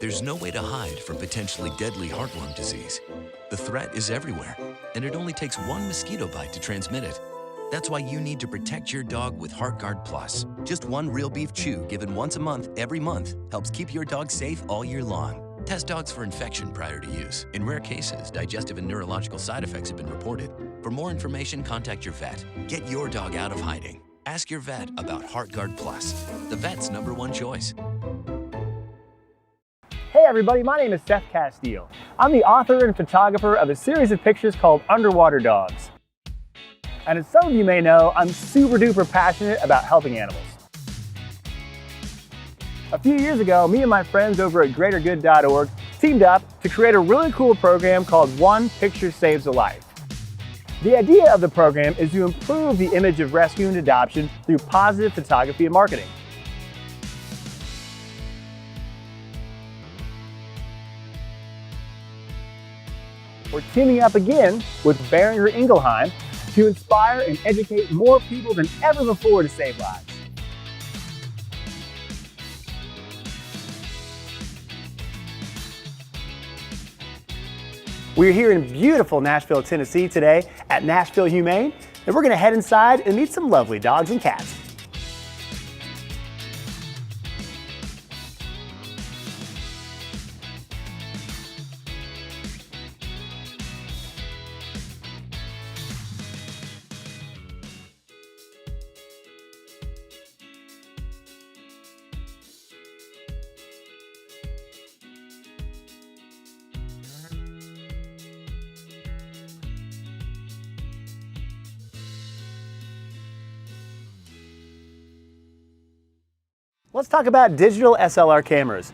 There's no way to hide from potentially deadly heart-lung disease. The threat is everywhere, and it only takes one mosquito bite to transmit it. That's why you need to protect your dog with HeartGuard Plus. Just one real beef chew given once a month, every month, helps keep your dog safe all year long. Test dogs for infection prior to use. In rare cases, digestive and neurological side effects have been reported. For more information, contact your vet. Get your dog out of hiding. Ask your vet about HeartGuard Plus, the vet's #1 choice. Hey everybody, my name is Seth Casteel. I'm the author and photographer of a series of pictures called Underwater Dogs. And as some of you may know, I'm super duper passionate about helping animals. A few years ago, me and my friends over at greatergood.org teamed up to create a really cool program called One Picture Saves a Life. The idea of the program is to improve the image of rescue and adoption through positive photography and marketing. We're teaming up again with Boehringer Ingelheim to inspire and educate more people than ever before to save lives. We're here in beautiful Nashville, Tennessee today at Nashville Humane, and we're going to head inside and meet some lovely dogs and cats. Let's talk about digital SLR cameras.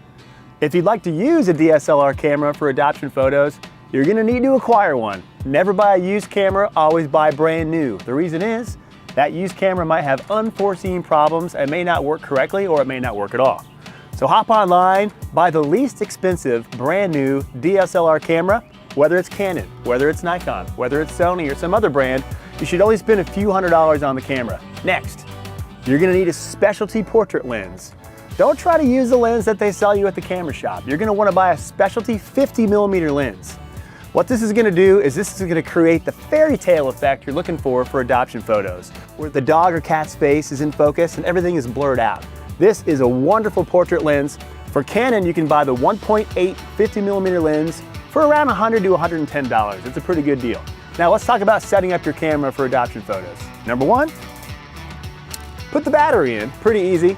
If you'd like to use a DSLR camera for adoption photos, you're going to need to acquire one. Never buy a used camera, always buy brand new. The reason is that used camera might have unforeseen problems and may not work correctly, or it may not work at all. So hop online, buy the least expensive brand new DSLR camera, whether it's Canon, whether it's Nikon, whether it's Sony or some other brand. You should only spend a few $100s on the camera. Next, you're going to need a specialty portrait lens. Don't try to use the lens that they sell you at the camera shop. You're going to want to buy a specialty 50mm lens. What this is going to do is this is going to create the fairy tale effect you're looking for adoption photos, where the dog or cat's face is in focus and everything is blurred out. This is a wonderful portrait lens. For Canon, you can buy the 1.8 50mm lens for around $100 to $110. It's a pretty good deal. Now let's talk about setting up your camera for adoption photos. Number one, put the battery in, pretty easy.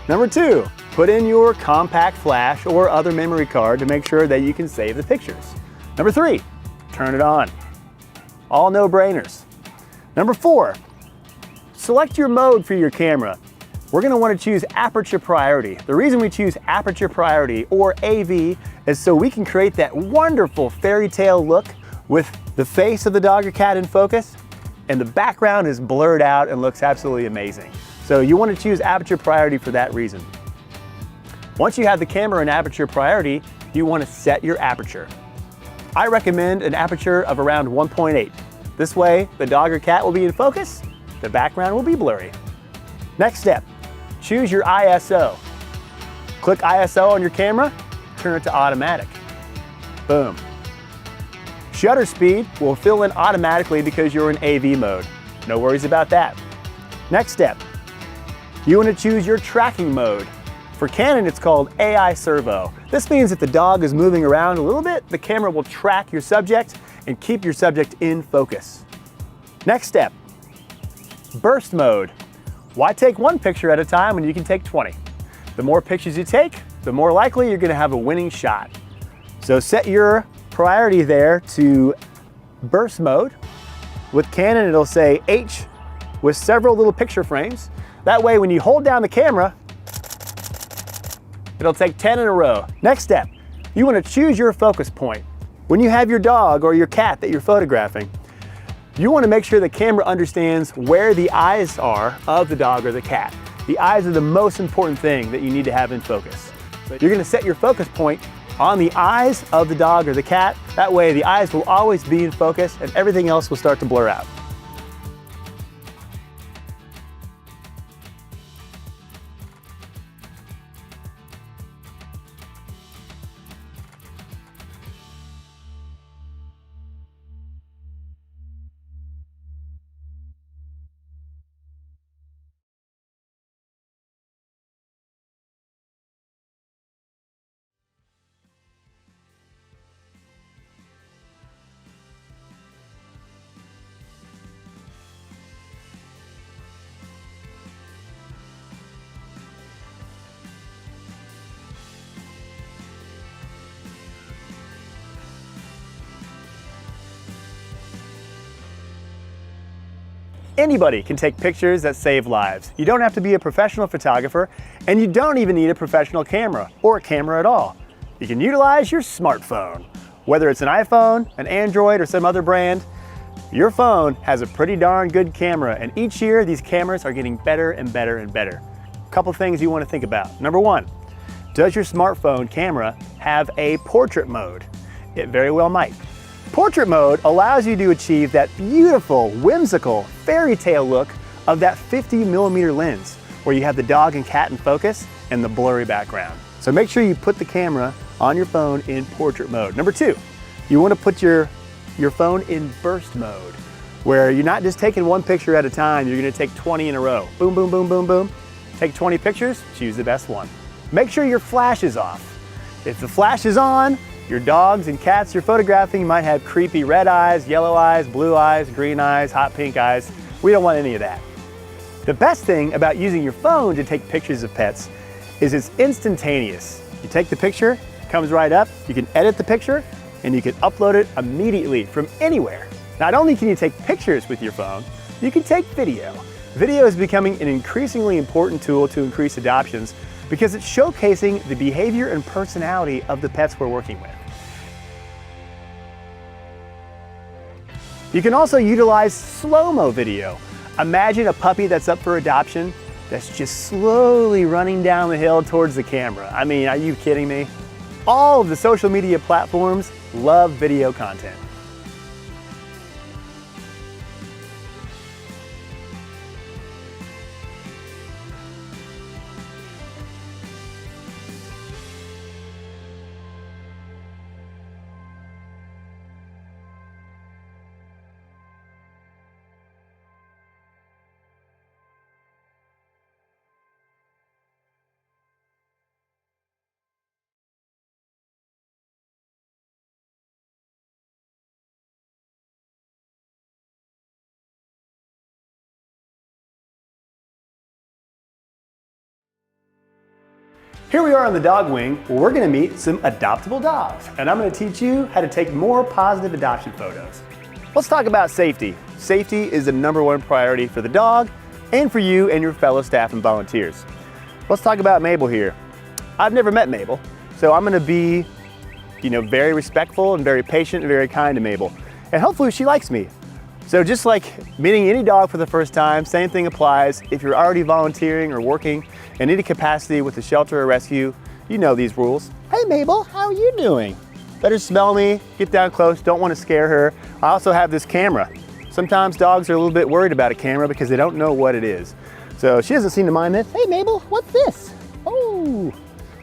Number two, put in your compact flash or other memory card to make sure that you can save the pictures. Number three, turn it on. All no-brainers. Number four, select your mode for your camera. We're going to want to choose aperture priority. The reason we choose aperture priority or AV is so we can create that wonderful fairy tale look with the face of the dog or cat in focus and the background is blurred out and looks absolutely amazing. So you want to choose aperture priority for that reason. Once you have the camera in aperture priority, you want to set your aperture. I recommend an aperture of around 1.8. This way, the dog or cat will be in focus, the background will be blurry. Next step, choose your ISO. Click ISO on your camera, turn it to automatic. Boom. Shutter speed will fill in automatically because you're in AV mode. No worries about that. Next step, you want to choose your tracking mode. For Canon, it's called AI Servo. This means if the dog is moving around a little bit, the camera will track your subject and keep your subject in focus. Next step, burst mode. Why take one picture at a time when you can take 20? The more pictures you take, the more likely you're going to have a winning shot. So set your priority there to burst mode. With Canon, it'll say H with several little picture frames. That way, when you hold down the camera, it'll take 10 in a row. Next step, you want to choose your focus point. When you have your dog or your cat that you're photographing, you want to make sure the camera understands where the eyes are of the dog or the cat. The eyes are the most important thing that you need to have in focus. You're going to set your focus point on the eyes of the dog or the cat. That way, the eyes will always be in focus and everything else will start to blur out. Anybody can take pictures that save lives. You don't have to be a professional photographer, and you don't even need a professional camera or a camera at all. You can utilize your smartphone. Whether it's an iPhone, an Android, or some other brand, your phone has a pretty darn good camera, and each year these cameras are getting better and better and better. A couple things you want to think about. Number one, does your smartphone camera have a portrait mode? It very well might. Portrait mode allows you to achieve that beautiful, whimsical, fairy tale look of that 50mm lens, where you have the dog and cat in focus and the blurry background. So make sure you put the camera on your phone in portrait mode. Number two, you want to put your phone in burst mode, where you're not just taking one picture at a time, you're going to take 20 in a row. Boom, boom, boom, boom, boom. Take 20 pictures, choose the best one. Make sure your flash is off. If the flash is on, your dogs and cats you're photographing might have creepy red eyes, yellow eyes, blue eyes, green eyes, hot pink eyes. We don't want any of that. The best thing about using your phone to take pictures of pets is it's instantaneous. You take the picture, it comes right up, you can edit the picture, and you can upload it immediately from anywhere. Not only can you take pictures with your phone, you can take video. Video is becoming an increasingly important tool to increase adoptions because it's showcasing the behavior and personality of the pets we're working with. You can also utilize slow-mo video. Imagine a puppy that's up for adoption that's just slowly running down the hill towards the camera. I mean, are you kidding me? All of the social media platforms love video content. Here we are on the dog wing, where we're going to meet some adoptable dogs, and I'm going to teach you how to take more positive adoption photos. Let's talk about safety. Safety is the #1 priority for the dog and for you and your fellow staff and volunteers. Let's talk about Mabel here. I've never met Mabel, so I'm going to be, very respectful and very patient and very kind to Mabel, and hopefully she likes me. So just like meeting any dog for the first time, same thing applies if you're already volunteering or working in any capacity with a shelter or rescue. You know these rules. Hey Mabel, how are you doing? Better smell me, get down close, don't want to scare her. I also have this camera. Sometimes dogs are a little bit worried about a camera because they don't know what it is. So she doesn't seem to mind this. Hey Mabel, what's this? Oh,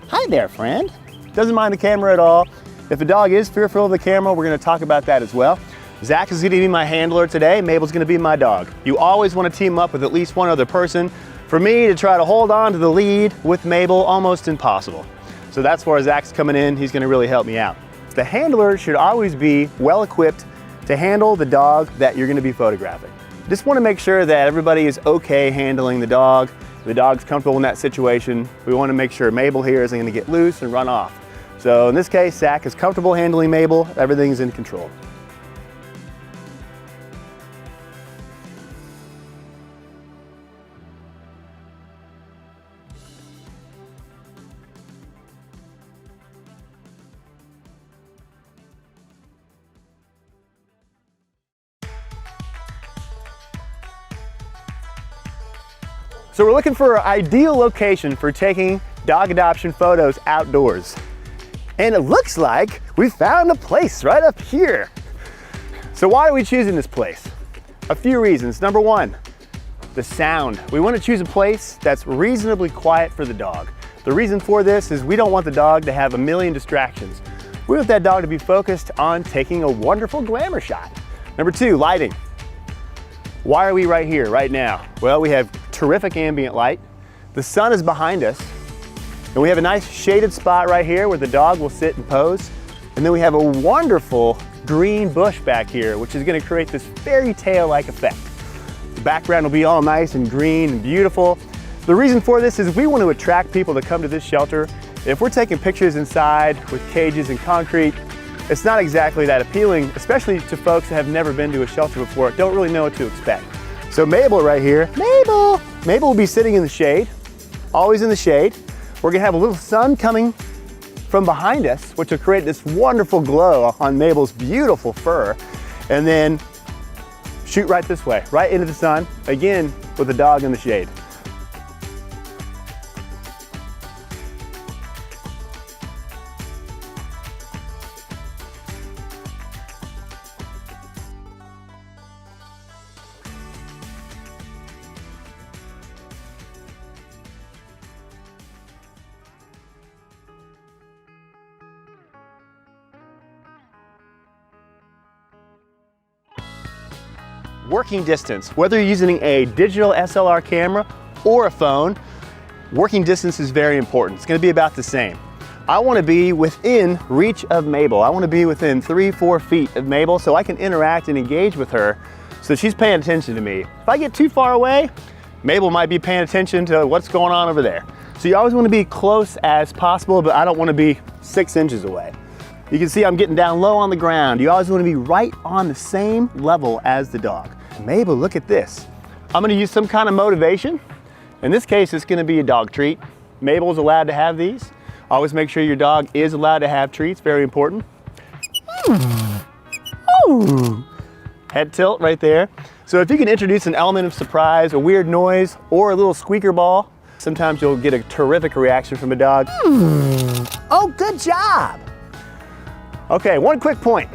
hi there friend. Doesn't mind the camera at all. If a dog is fearful of the camera, we're going to talk about that as well. Zach is going to be my handler today. Mabel's going to be my dog. You always want to team up with at least one other person. For me to try to hold on to the lead with Mabel, almost impossible. So that's where Zach's coming in. He's going to really help me out. The handler should always be well equipped to handle the dog that you're going to be photographing. Just want to make sure that everybody is okay handling the dog. The dog's comfortable in that situation. We want to make sure Mabel here isn't going to get loose and run off. So in this case, Zach is comfortable handling Mabel. Everything's in control. So we're looking for an ideal location for taking dog adoption photos outdoors. And it looks like we found a place right up here. So why are we choosing this place? A few reasons. Number one, the sound. We want to choose a place that's reasonably quiet for the dog. The reason for this is we don't want the dog to have a million distractions. We want that dog to be focused on taking a wonderful glamour shot. Number two, lighting. Why are we right here, right now? Well, we have terrific ambient light. The sun is behind us. And we have a nice shaded spot right here where the dog will sit and pose. And then we have a wonderful green bush back here, which is going to create this fairy tale-like effect. The background will be all nice and green and beautiful. The reason for this is we want to attract people to come to this shelter. If we're taking pictures inside with cages and concrete, it's not exactly that appealing, especially to folks that have never been to a shelter before, don't really know what to expect. So Mabel right here, Mabel will be sitting in the shade, always in the shade. We're gonna have a little sun coming from behind us, which will create this wonderful glow on Mabel's beautiful fur. And then shoot right this way, right into the sun, again, with the dog in the shade. Working distance, whether you're using a digital SLR camera or a phone, working distance is very important. It's gonna be about the same. I wanna be within reach of Mabel. I wanna be within 3-4 feet of Mabel so I can interact and engage with her so she's paying attention to me. If I get too far away, Mabel might be paying attention to what's going on over there. So you always wanna be close as possible, but I don't wanna be 6 inches away. You can see I'm getting down low on the ground. You always wanna be right on the same level as the dog. Mabel, look at this. I'm gonna use some kind of motivation. In this case, it's gonna be a dog treat. Mabel's allowed to have these. Always make sure your dog is allowed to have treats, very important. Head tilt right there. So if you can introduce an element of surprise, a weird noise, or a little squeaker ball, sometimes you'll get a terrific reaction from a dog. Oh, good job. Okay, one quick point.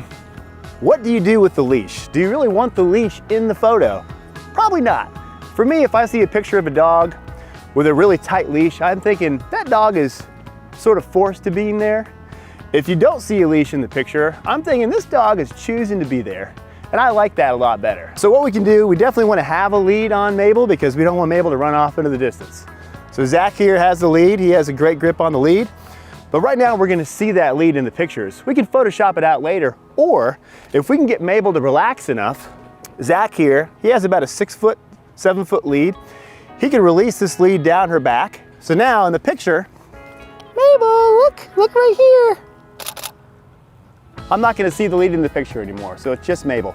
What do you do with the leash? Do you really want the leash in the photo? Probably not. For me, if I see a picture of a dog with a really tight leash, I'm thinking that dog is sort of forced to be in there. If you don't see a leash in the picture, I'm thinking this dog is choosing to be there. And I like that a lot better. So what we can do, we definitely want to have a lead on Mabel because we don't want Mabel to run off into the distance. So Zach here has the lead. He has a great grip on the lead. But right now we're gonna see that lead in the pictures. We can Photoshop it out later, or if we can get Mabel to relax enough, Zach here, he has about a 6-foot, 7-foot lead. He can release this lead down her back. So now in the picture, Mabel, look right here. I'm not gonna see the lead in the picture anymore, so it's just Mabel.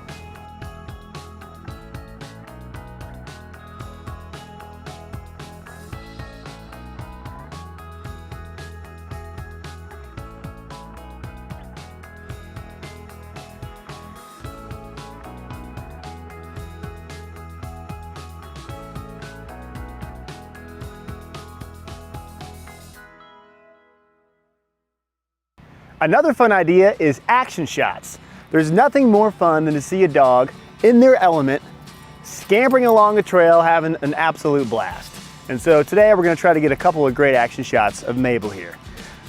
Another fun idea is action shots. There's nothing more fun than to see a dog in their element, scampering along a trail, having an absolute blast. And so today we're gonna try to get a couple of great action shots of Mabel here.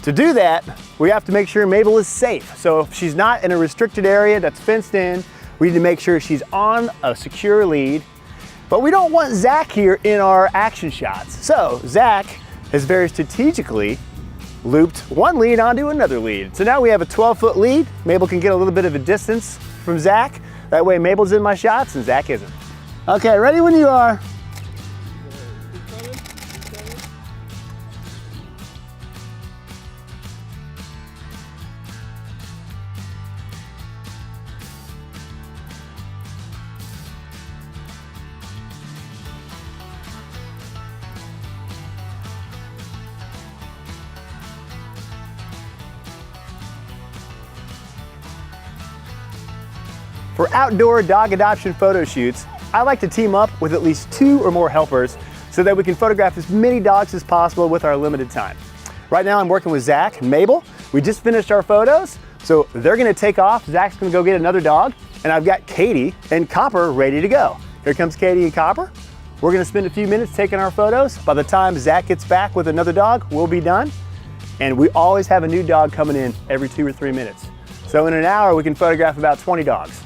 To do that, we have to make sure Mabel is safe. So if she's not in a restricted area that's fenced in, we need to make sure she's on a secure lead. But we don't want Zach here in our action shots. So Zach has very strategically looped one lead onto another lead. So now we have a 12-foot lead. Mabel can get a little bit of a distance from Zach. That way Mabel's in my shots and Zach isn't. Okay, ready when you are. For outdoor dog adoption photo shoots, I like to team up with at least 2 or more helpers so that we can photograph as many dogs as possible with our limited time. Right now I'm working with Zach and Mabel. We just finished our photos, so they're gonna take off. Zach's gonna go get another dog, and I've got Katie and Copper ready to go. Here comes Katie and Copper. We're gonna spend a few minutes taking our photos. By the time Zach gets back with another dog, we'll be done. And we always have a new dog coming in every 2 or 3 minutes. So in an hour, we can photograph about 20 dogs.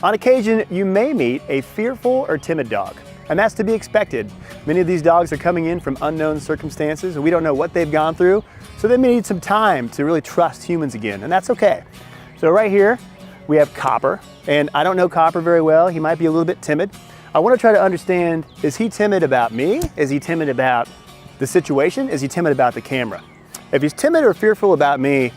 On occasion, you may meet a fearful or timid dog, and that's to be expected. Many of these dogs are coming in from unknown circumstances, and we don't know what they've gone through. So they may need some time to really trust humans again, and that's okay. So right here, we have Copper, and I don't know Copper very well. He might be a little bit timid. I want to try to understand, is he timid about me? Is he timid about the situation? Is he timid about the camera? If he's timid or fearful about me,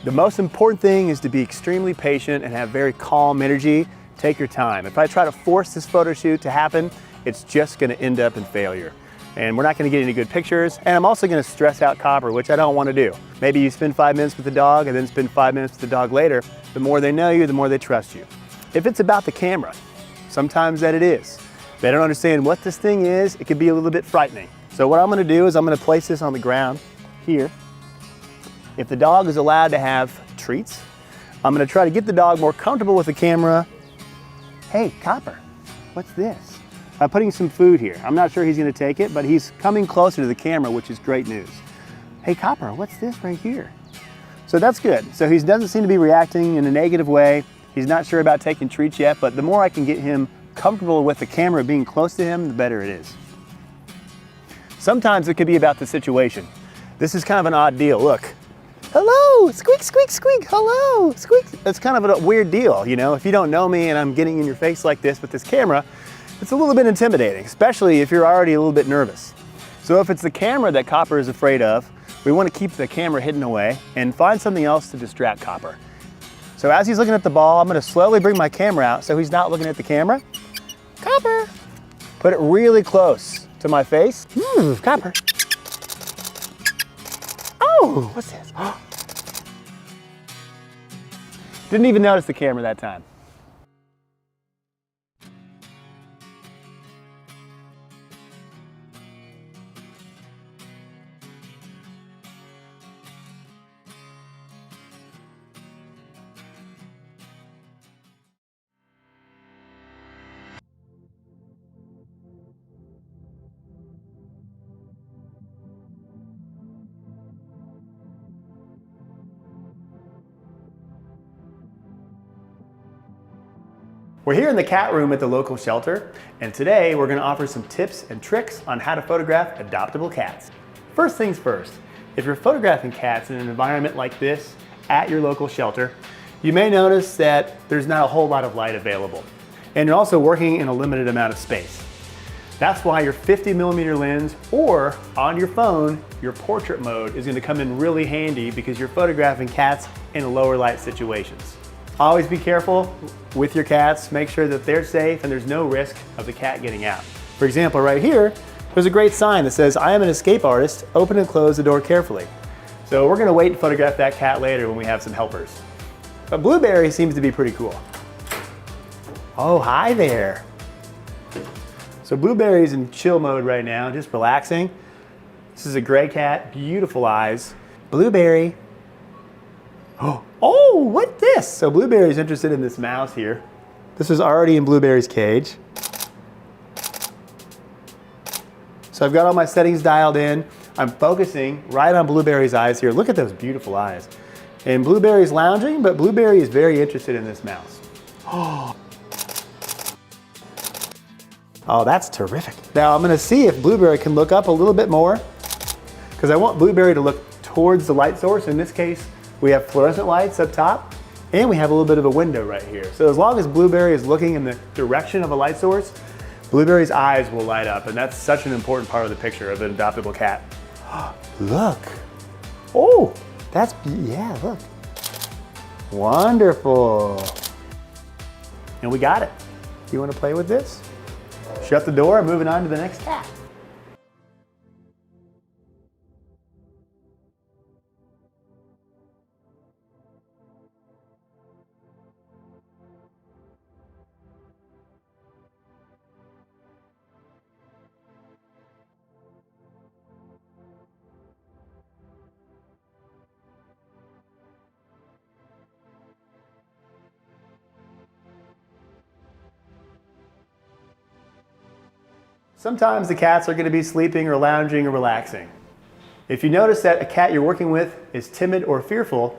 the most important thing is to be extremely patient and have very calm energy. Take your time. If I try to force this photo shoot to happen, it's just going to end up in failure. And we're not going to get any good pictures. And I'm also going to stress out Copper, which I don't want to do. Maybe you spend 5 minutes with the dog and then spend 5 minutes with the dog later. The more they know you, the more they trust you. If it's about the camera, sometimes that it is. They don't understand what this thing is. It can be a little bit frightening. So what I'm going to do is I'm going to place this on the ground here. If the dog is allowed to have treats, I'm going to try to get the dog more comfortable with the camera. Hey, Copper, what's this? I'm putting some food here. I'm not sure he's going to take it, but he's coming closer to the camera, which is great news. Hey, Copper, what's this right here? So that's good. So he doesn't seem to be reacting in a negative way. He's not sure about taking treats yet, but the more I can get him comfortable with the camera being close to him, the better it is. Sometimes it could be about the situation. This is kind of an odd deal. Look. Hello, squeak, squeak, squeak, hello, squeak. It's kind of a weird deal, you know, if you don't know me and I'm getting in your face like this with this camera, it's a little bit intimidating, especially if you're already a little bit nervous. So if it's the camera that Copper is afraid of, we want to keep the camera hidden away and find something else to distract Copper. So as he's looking at the ball, I'm going to slowly bring my camera out so he's not looking at the camera. Copper! Put it really close to my face. Copper. Oh, what's this? Didn't even notice the camera that time. We're here in the cat room at the local shelter, and today we're going to offer some tips and tricks on how to photograph adoptable cats. First things first, if you're photographing cats in an environment like this at your local shelter, you may notice that there's not a whole lot of light available, and you're also working in a limited amount of space. That's why your 50mm lens or on your phone, your portrait mode is going to come in really handy because you're photographing cats in lower light situations. Always be careful with your cats. Make sure that they're safe and there's no risk of the cat getting out. For example, right here, there's a great sign that says, "I am an escape artist, open and close the door carefully." So we're gonna wait and photograph that cat later when we have some helpers. But Blueberry seems to be pretty cool. Oh, hi there. So Blueberry's in chill mode right now, just relaxing. This is a gray cat, beautiful eyes. Blueberry. Oh, what's this? So Blueberry's interested in this mouse here. This is already in Blueberry's cage. So I've got all my settings dialed in. I'm focusing right on Blueberry's eyes here. Look at those beautiful eyes. And Blueberry's lounging, but Blueberry is very interested in this mouse. Oh, that's terrific. Now I'm gonna see if Blueberry can look up a little bit more because I want Blueberry to look towards the light source. In this case, we have fluorescent lights up top, and we have a little bit of a window right here. So as long as Blueberry is looking in the direction of a light source, Blueberry's eyes will light up, and that's such an important part of the picture of an adoptable cat. Look. Oh, yeah, look. Wonderful. And we got it. You want to play with this? Shut the door, moving on to the next cat. Sometimes the cats are going to be sleeping or lounging or relaxing. If you notice that a cat you're working with is timid or fearful,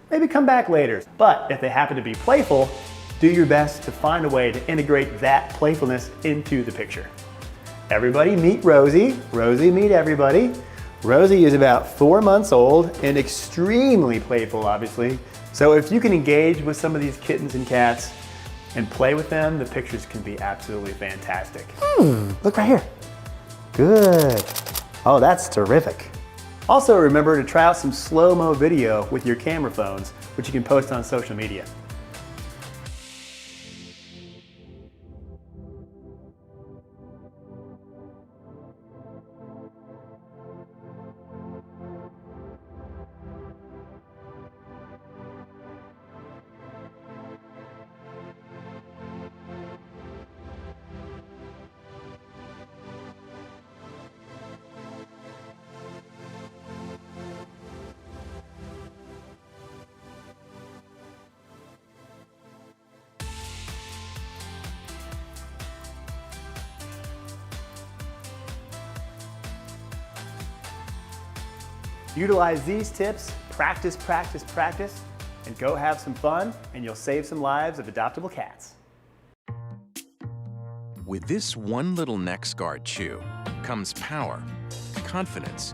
maybe come back later. But if they happen to be playful, do your best to find a way to integrate that playfulness into the picture. Everybody meet Rosie. Rosie, meet everybody. Rosie is about 4 months old and extremely playful, obviously. So if you can engage with some of these kittens and cats and play with them, the pictures can be absolutely fantastic. Look right here. Good. Oh, that's terrific. Also remember to try out some slow-mo video with your camera phones, which you can post on social media. Utilize these tips, practice, practice, practice, and go have some fun, and you'll save some lives of adoptable cats. With this one little neck guard chew comes power, confidence,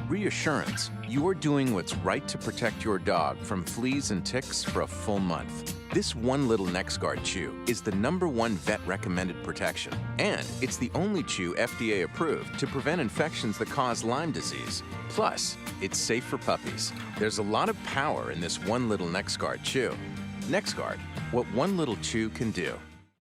reassurance you're doing what's right to protect your dog from fleas and ticks for a full month. This one little neck guard chew is the #1 vet-recommended protection, and it's the only chew FDA approved to prevent infections that cause Lyme disease. Plus, it's safe for puppies. There's a lot of power in this one little neck guard chew. NexGard, what one little chew can do.